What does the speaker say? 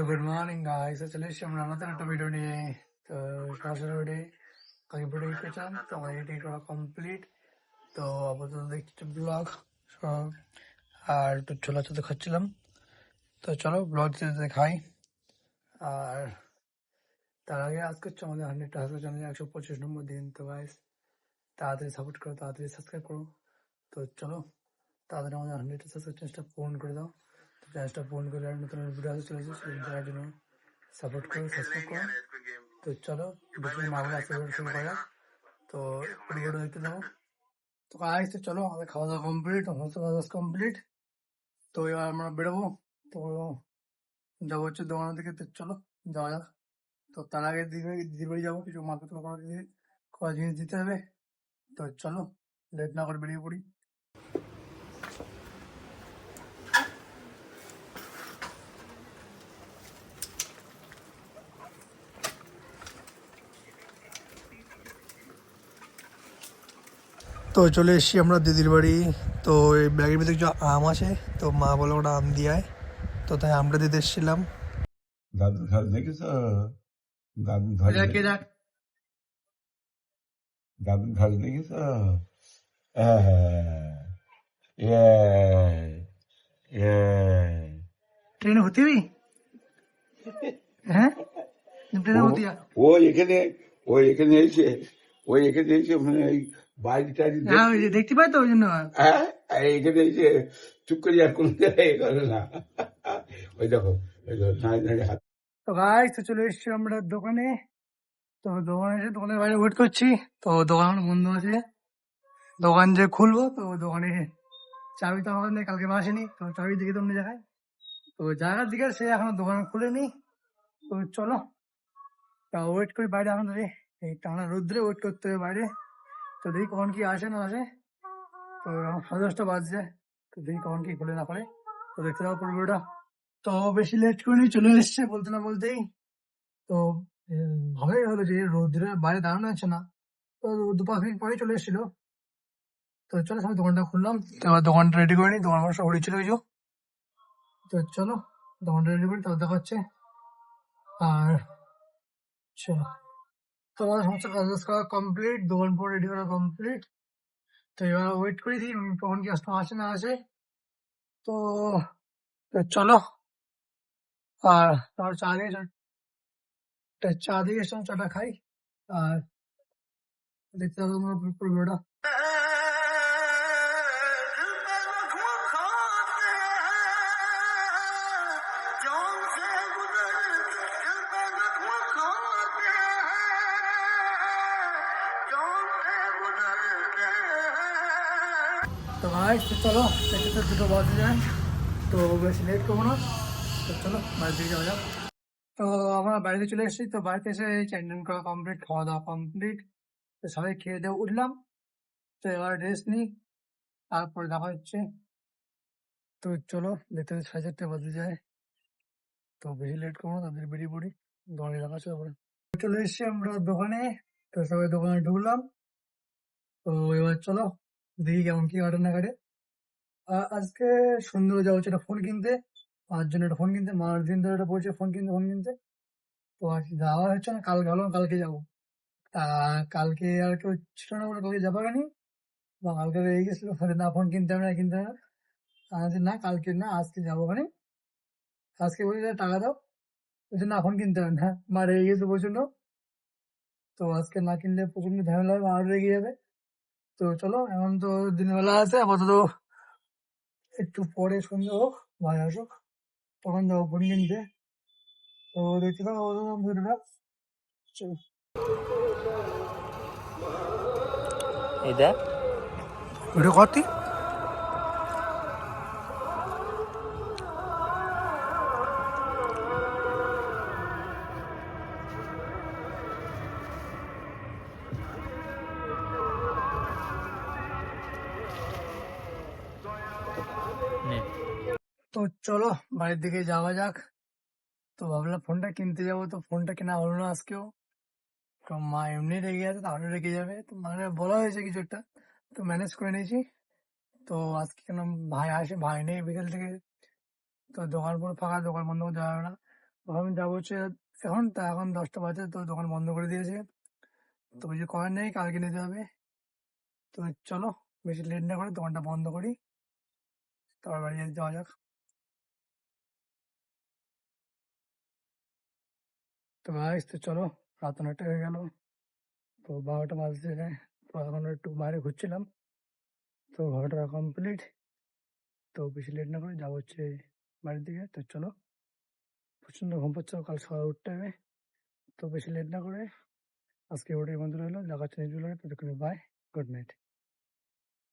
Good morning guys, চলে এসেছি আমরা নতুন একটা ভিডিও নিয়ে। তো সরাসরি কালকে ভিডিও এডিট করছিলাম, তো আমার এডিট করা কমপ্লিট। তো আপাতত দেখছি ব্লগ আর একটু ছোলা ছোলা খাচ্ছিলাম। তো চলো ব্লগ যেতে খাই। আর তার আগে আজকে হচ্ছে আমাদের 100 চ্যানেলে 125 নম্বর দিন। তো গাইস তাড়াতাড়ি সাপোর্ট করো, তাড়াতাড়ি সাবস্ক্রাইব করো। তো চলো তাড়াতাড়ি আমাদের 100 সাবস্ক্রাইব চ্যানেলটা পূরণ করে দাও। তো চ্যানেলটা পূরণ করে আর নতুন ভিডিও আসতে চলেছে, সেটার জন্য সাপোর্ট করো, সাবস্ক্রাইব করো। তো চলো বেশি না বলে আজকে শুরু করা যাক। তো ভিডিওটা দেখতে দাও। তো গাইস তো চলো, আমাদের খাওয়া দাওয়া কমপ্লিট, সমস্ত কাজ কমপ্লিট। তো এবার আমরা বেরোবো। তো যাবো হচ্ছে দোকানের দিকে। তো চলো যাওয়া যাক। তো তার আগে দিদি বাড়ি যাবো, কিছু মাকে তো করা জিনিস দিতে হবে। তো চলো লেট না করে বেরিয়ে পড়ি। তো চলে এসেছি আমরা দিদির বাড়ি। তো এই ব্যাগের ভিতরে কিছু আম আছে, তো মা বলে ওটা আম দিয়ে। তো তাই আমটা দিতে এসেছিলাম। দাদুর ঘর দেখেছ? দাদুর ঘর দাদুর ঘর দেখেছ? ट्रेन होती हुई है, ट्रेन होती है। ও এখানে ও এখানে এসে মানে এই বাড়ি টাড়ি হ্যাঁ ওই যে দেখতে পাই, তো ওই জন্য। হ্যাঁ এখানে এসে চুপ করে আর কোনো জায়গায় এ করে না। ওই দেখো নাড়ি নাড়ি হাত। তো গাইস তো চলে এসেছি আমরা দোকানে। তো দোকানে এসে দোকানের বাইরে ওয়েট করছি। তো দোকান বন্ধ আছে, দোকান যে খুলবো তো দোকানে চাবি তো আমাদের নেই, কালকে আসেনি। তো চাবি দিকে তো অন্য জায়গায়, তো জায়গার দিকে সে এখনো দোকান খুলেনি। তো চলো ওয়েট করি বাইরে, এখন এই টানা রোদ্রে ওয়েট করতে হবে বাইরে। তো দেখি কখন কি আসে না আসে। তো এখন 10:30 বাজছে। তো দেখি কখন কি খুলে না করে। তো দেখতে যাবো পুরোটা। তো বেশি লেট করিনি, চলে এসছে বলতে না বলতেই। তো ভালোই হলো যে রোদ্রে বাইরে দাঁড়ানো আছে না। তো 2-5 মিনিট পরেই চলে এসেছিল। তো চলো সবাই দোকানটা খুললাম। তো এবার দোকানটা রেডি করে নিই, দোকান আমার সব ছিল কিছু। তো চলো দোকানটা রেডি করি, তারপর দেখা হচ্ছে। আর চলো, তো আমাদের সমস্ত কাজ করা কমপ্লিট, দোকান পুরো রেডি করা কমপ্লিট। তো এবার ওয়েট করে দিই কখন কি কাস্টমার আসে না আসে। তো তো চলো, আর তারপর চা দিয়ে এসে চাটা খাই। আর দেখতে হবে তোমরা পুরো ভিডিওটা। তো ভাই তো চলো, সেটা তো 2টো বাজে যায়। তো বেশি লেট করবো না। তো চলো বাড়ির দিকে যাওয়া যাক। তো আমরা বাড়িতে চলে এসেছি। তো বাড়িতে এসে চান করা কমপ্লিট, খাওয়া দাওয়া কমপ্লিট। তো সবাই খেয়ে দিয়ে উঠলাম। তো এবার রেস্ট নিই, তারপরে দেখা হচ্ছে। তো চলো দেখতে দেখতে 4:30 বাজে যায়। তো বেশি লেট করবো না, তাদের বেরিয়ে পড়ি। দোকানে দেখা হচ্ছে তারপরে। চলে এসেছি আমরা দোকানে। তো সবাই দোকানে ঢুকলাম। তো এবার চলো দেখি কেমন কি কাটে না কাটে। আজকে সন্ধ্যে যাওয়া হচ্ছে একটা ফোন কিনতে, মার জন্য একটা ফোন কিনতে। মার দিন ধরে একটা বলছে ফোন কিনতে। তো আজকে যাওয়া হচ্ছে না, কালকে ভাবলাম কালকে যাবো। তা কালকে আর কেউ ছিল না বলে কালকে যাবো কেন, বা কালকে রয়ে গেছিল না ফোন কিনতে হবে না কিনতে হবে না। আমি বলছি, না কালকে না, আজকে যাবো ওখানে। আজকে বলি টাকা দাও, বলছে না ফোন কিনতে হবে না। মা রেগে গেছে প্রচন্ড। তো আজকে না কিনলে প্রচন্ড ঝামেলা হবে, আর রেগে যাবে। তো চলো এখন তো দিনের বেলা আছে, আপাতত একটু পরে সন্ধ্যে হোক, ভাই আসুক, তখন যাবো ফোন কিনতে। তো দেখতে থাকো ভিডিওটা। চলো এই দেখ ভিডিও করতি। নে তো চলো বাড়ির দিকে যাওয়া যাক। তো ভাবলাম ফোনটা কিনতে যাবো, তো ফোনটা কেনা হলো না আজকেও। তো মা এমনি রেগে আছে, তাহলে রেগে যাবে। তো মানে বলা হয়েছে কিছু একটা, তো ম্যানেজ করে নিয়েছি। তো আজকে কেন ভাই আসে, ভাই নেই বিকেল থেকে। তো দোকান পুরো ফাঁকা, দোকান বন্ধ করে দেওয়া হবে না। তো আমি যাবো হচ্ছে এখন, তা এখন 10টা বাজে, তো দোকান বন্ধ করে দিয়েছে। তো কিছু করার নেই, কালকে নিতে হবে। তো চলো, বেশি লেট না করে দোকানটা বন্ধ করি, তারপর বাড়ি যাওয়া যাক। তো গাইস, তো চলো, রাত অনেকটা হয়ে গেল, তো 12টা বাজতে যায়। তো এখন একটু বাইরে ঘুরছিলাম, তো ঘোরাটা কমপ্লিট। তো বেশি লেট না করে যাবো হচ্ছে বাড়ির দিকে। তো চলো, প্রচন্ড ঘুম পাচ্ছে, কাল সকালে উঠতে হবে। তো বেশি লেট না করে আজকে ওটাই বন্ধ রইলো, দেখা হচ্ছে নেক্সট ব্লগে। ততক্ষণে বাই, গুড নাইট।